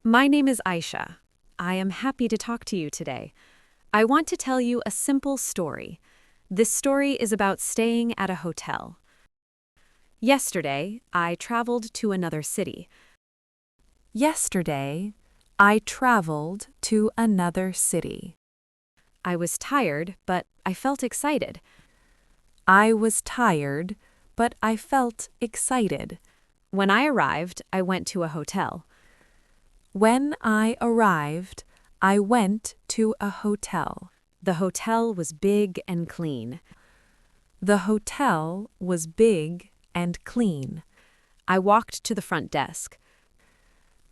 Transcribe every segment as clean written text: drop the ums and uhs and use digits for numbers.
My name is Aisha. I am happy to talk to you today. I want to tell you a simple story. This story is about staying at a hotel. Yesterday, I traveled to another city. Yesterday, I traveled to another city. I was tired, but I felt excited. I was tired, but I felt excited. When I arrived, I went to a hotel. When I arrived, I went to a hotel. The hotel was big and clean. The hotel was big and clean. I walked to the front desk.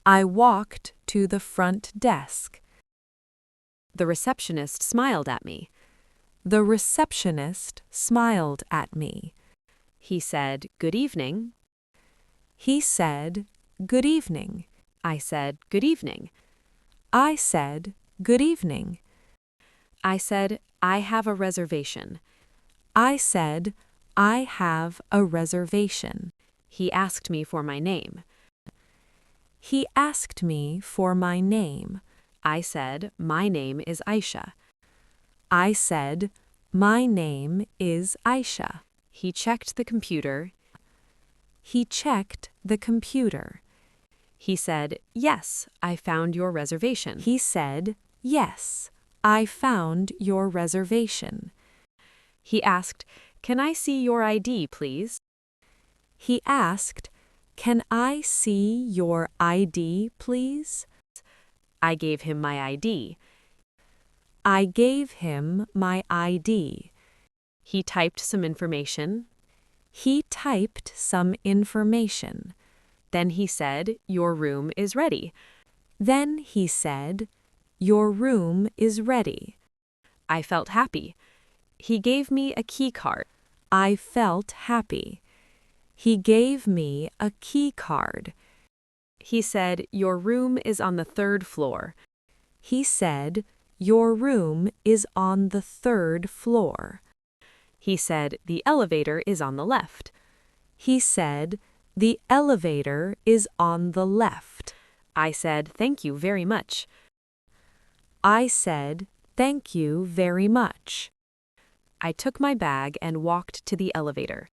I walked to the front desk. The receptionist smiled at me. The receptionist smiled at me. He said, "Good evening." He said, "Good evening." I said, "Good evening." I said, "Good evening." I said, "I have a reservation." I said, "I have a reservation." He asked me for my name. He asked me for my name. I said, "My name is Aisha." I said, "My name is Aisha." He checked the computer. He checked the computer. He said, "Yes, I found your reservation." He said, "Yes, I found your reservation." He asked, "Can I see your ID, please?" He asked, "Can I see your ID, please?" I gave him my ID. I gave him my ID. He typed some information. He typed some information. Then he said, "Your room is ready." Then he said, "Your room is ready." I felt happy. He gave me a key card. I felt happy. He gave me a key card. He said, "Your room is on the 3rd floor." He said, "Your room is on the 3rd floor." He said, "The elevator is on the left." He said, "The elevator is on the left." I said, "Thank you very much." I said, "Thank you very much." I took my bag and walked to the elevator.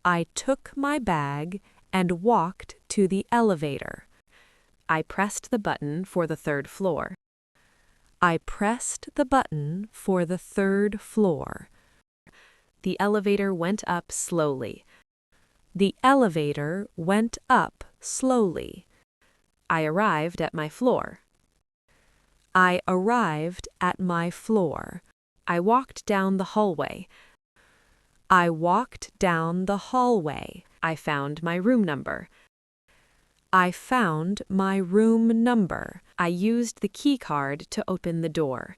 I took my bag and walked to the elevator. I pressed the button for the 3rd floor. I pressed the button for the 3rd floor. The elevator went up slowly. The elevator went up slowly. I arrived at my floor. I arrived at my floor. I walked down the hallway. I walked down the hallway. I found my room number. I found my room number. I used the key card to open the door.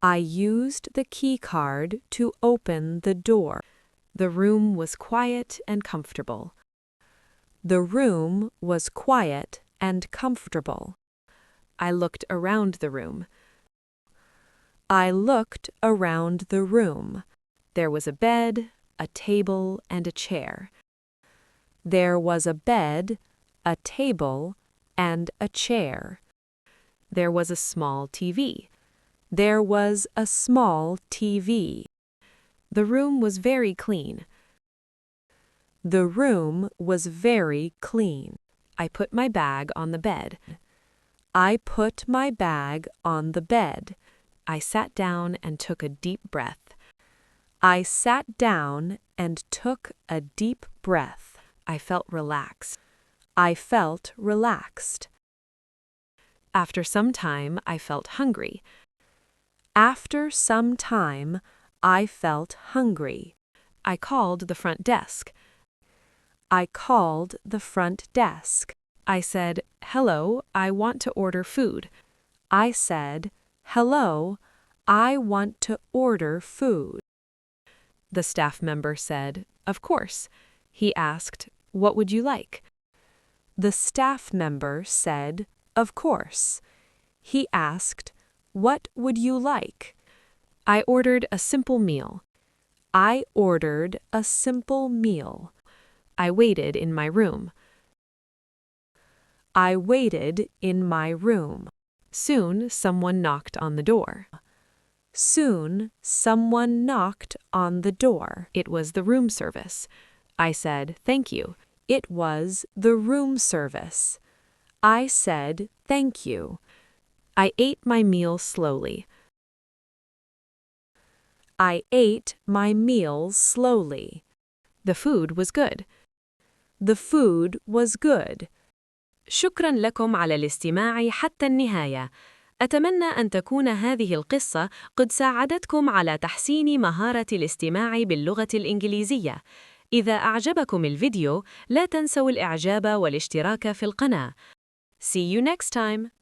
I used the key card to open the door. The room was quiet and comfortable. The room was quiet and comfortable. I looked around the room. I looked around the room. There was a bed, a table, and a chair. There was a bed, a table, and a chair. There was a small TV. There was a small TV. The room was very clean. The room was very clean. I put my bag on the bed. I put my bag on the bed. I sat down and took a deep breath. I sat down and took a deep breath. I felt relaxed. I felt relaxed. After some time, I felt hungry. After some time, I felt hungry. I called the front desk. I called the front desk. I said, "Hello, I want to order food." I said, "Hello, I want to order food." The staff member said, "Of course." He asked, "What would you like?" The staff member said, "Of course." He asked, "What would you like?" I ordered a simple meal. I ordered a simple meal. I waited in my room. I waited in my room. Soon, someone knocked on the door. Soon, someone knocked on the door. It was the room service. I said, "Thank you." It was the room service. I said, "Thank you." I ate my meal slowly. I ate my meal slowly. The food was good. The food was good. شكراً لكم على الاستماع حتى النهاية. أتمنى أن تكون هذه القصة قد ساعدتكم على تحسين مهارة الاستماع باللغة الإنجليزية. إذا أعجبكم الفيديو، لا تنسوا الإعجاب والاشتراك في القناة. See you next time!